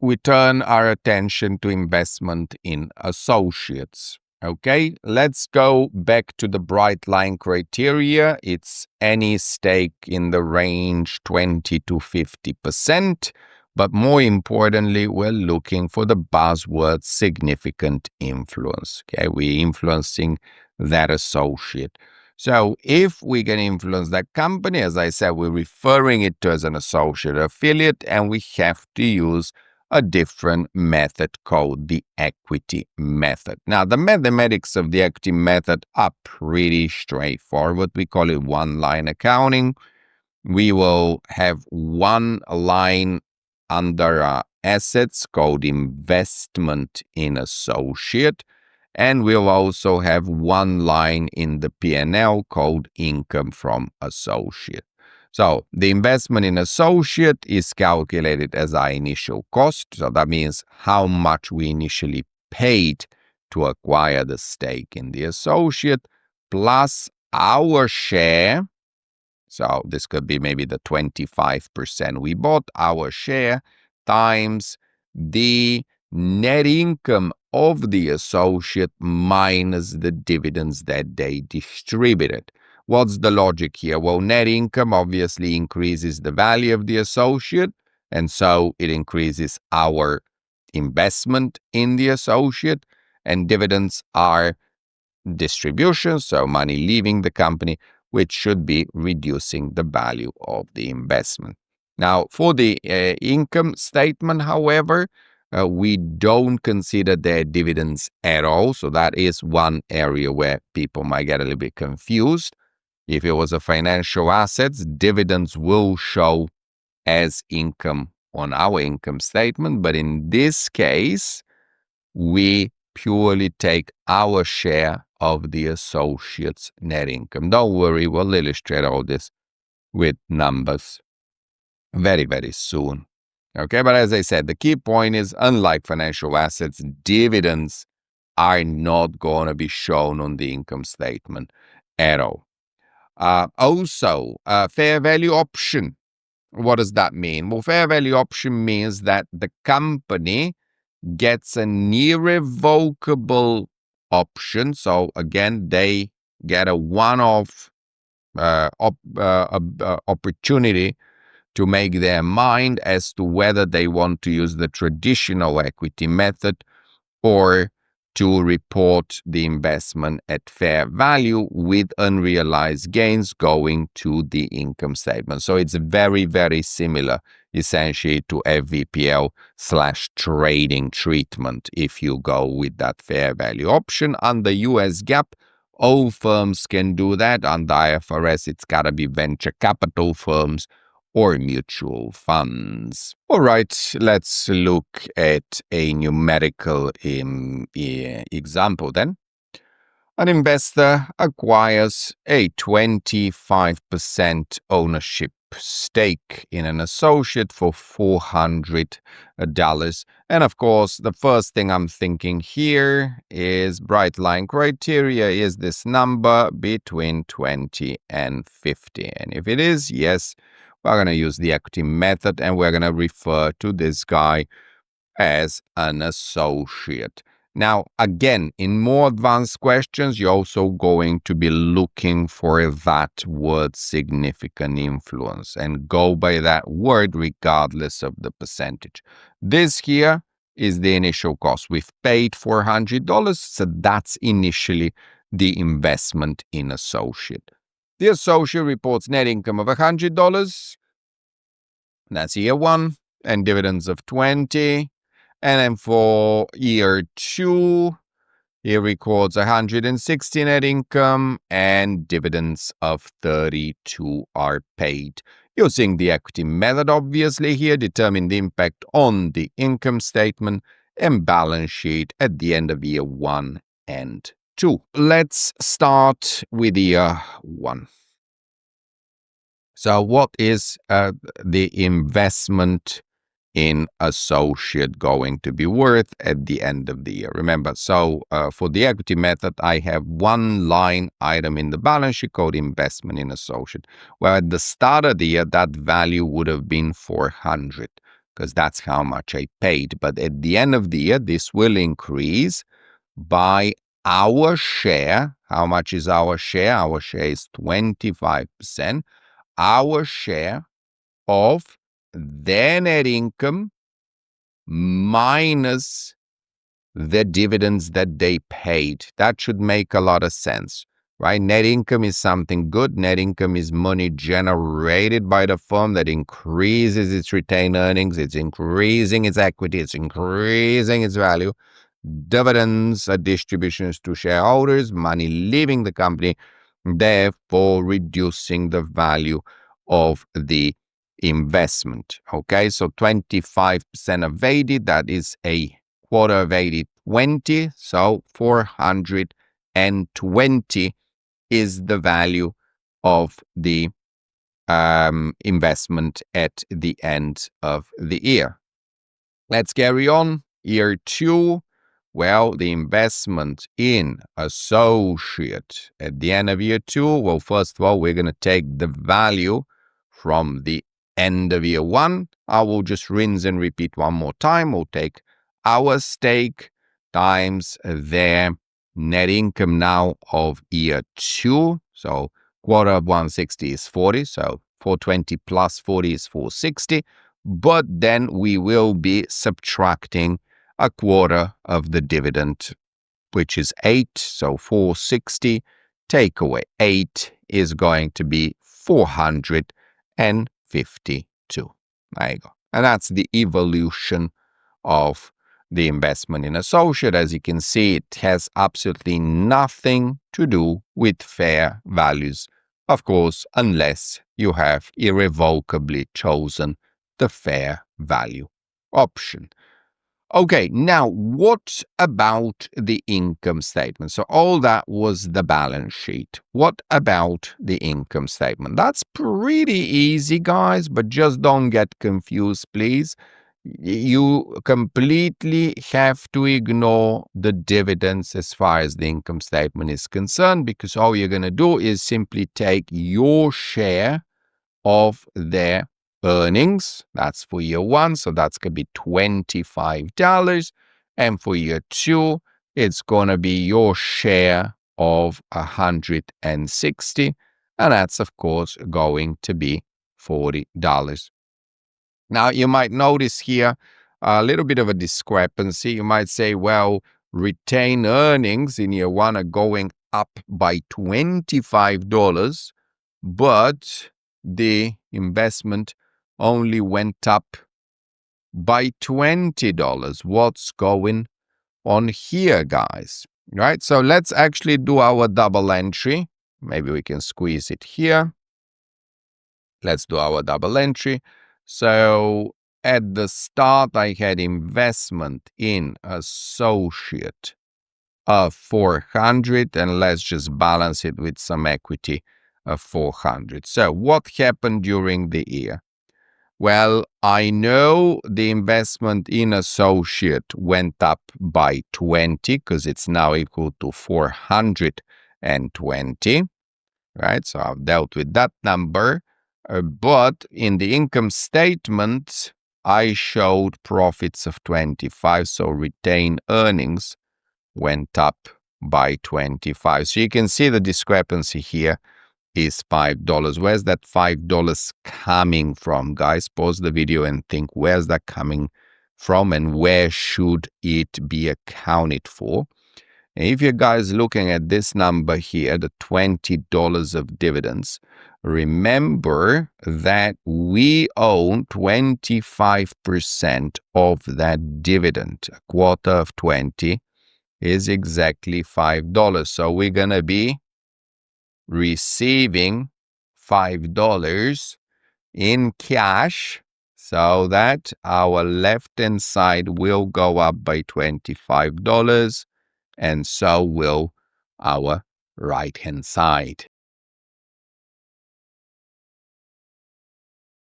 we turn our attention to investment in associates. Okay, let's go back to the bright line criteria. It's any stake in the range 20 to 50%. But more importantly, we're looking for the buzzword significant influence. Okay, we're influencing that associate. So if we can influence that company, as I said, we're referring it to as an associate affiliate, and we have to use a different method called the equity method. Now, the mathematics of the equity method are pretty straightforward. We call it one-line accounting. We will have one line under assets called investment in associate, and we'll also have one line in the P&L called income from associate. So the investment in associate is calculated as our initial cost. So that means how much we initially paid to acquire the stake in the associate plus our share. So this could be maybe the 25% we bought, our share, times the net income of the associate minus the dividends that they distributed. What's the logic here? Well, net income obviously increases the value of the associate, and so it increases our investment in the associate, and dividends are distributions, so money leaving the company, which should be reducing the value of the investment. Now, for the income statement, however, we don't consider their dividends at all. So that is one area where people might get a little bit confused. If it was a financial assets, dividends will show as income on our income statement. But in this case, we purely take our share of the associate's net income. Don't worry, we'll illustrate all this with numbers very, very soon. Okay, but as I said, the key point is, unlike financial assets, dividends are not going to be shown on the income statement at all. Also, fair value option. What does that mean? Well, fair value option means that the company gets an irrevocable option. So again, they get a one-off opportunity to make their mind as to whether they want to use the traditional equity method or to report the investment at fair value with unrealized gains going to the income statement. So it's very, very similar essentially to FVPL/trading treatment if you go with that fair value option. Under US GAAP, all firms can do that. Under IFRS, it's got to be venture capital firms or mutual funds. All right, let's look at a numerical example then. An investor acquires a 25% ownership stake in an associate for $400. And of course, the first thing I'm thinking here is bright line criteria. Is this number between 20 and 50? And if it is, yes, we're going to use the equity method and we're going to refer to this guy as an associate. Now, again, in more advanced questions, you're also going to be looking for that word significant influence and go by that word regardless of the percentage. This here is the initial cost. We've paid $400, so that's initially the investment in associate. The associate reports net income of $100. That's year one, and dividends of 20. And then for year two, he records 160 net income and dividends of 32 are paid. Using the equity method, obviously, here determine the impact on the income statement and balance sheet at the end of year one and two. Let's start with year one. So what is the investment in associate going to be worth at the end of the year? Remember, so for the equity method, I have one line item in the balance sheet called investment in associate. Well, at the start of the year, that value would have been 400. because that's how much I paid. But at the end of the year, this will increase by our share. How much is our share? Our share is 25%. Our share of their net income minus the dividends that they paid. That should make a lot of sense, right? Net income is something good. Net income is money generated by the firm that increases its retained earnings. It's increasing its equity. It's increasing its value. Dividends are distributions to shareholders, money leaving the company, therefore reducing the value of the investment. Okay, so 25% of 80, that is a quarter of 80, 20, so 420 is the value of the investment at the end of the year. Let's carry on. Year 2, well, the investment in associate at the end of year 2, well, first of all, we're going to take the value from the end of year 1. I will just rinse and repeat one more time. We'll take our stake times their net income now of year 2. So quarter of 160 is 40. So 420 plus 40 is 460. But then we will be subtracting a quarter of the dividend, which is 8. So 460 take away 8 is going to be 452. There you go. And that's the evolution of the investment in associate. As you can see, it has absolutely nothing to do with fair values, of course, unless you have irrevocably chosen the fair value option. Okay, now what about the income statement? So all that was the balance sheet. What about the income statement? That's pretty easy, guys, but just don't get confused, please. You completely have to ignore the dividends as far as the income statement is concerned, because all you're going to do is simply take your share of their earnings. That's for year 1, so that's going to be $25. And for year 2, it's going to be your share of 160, and that's, of course, going to be $40. Now, you might notice here a little bit of a discrepancy. You might say, well, retained earnings in year 1 are going up by $25, but the investment only went up by $20. What's going on here, guys? Right? So let's actually do our double entry. Maybe we can squeeze it here. Let's do our double entry. So at the start, I had investment in associate of 400, and let's just balance it with some equity of 400. So what happened during the year? Well, I know the investment in associate went up by 20 because it's now equal to 420, right? So I've dealt with that number. But in the income statement, I showed profits of 25, so retained earnings went up by 25. So you can see the discrepancy here is $5. Where's that $5 coming from, guys? Pause the video and think, where's that coming from and where should it be accounted for? And if you guys looking at this number here, the $20 of dividends, remember that we own 25% of that dividend. A quarter of 20 is exactly $5. So we're going to be receiving $5 in cash, so that our left-hand side will go up by $25, and so will our right-hand side.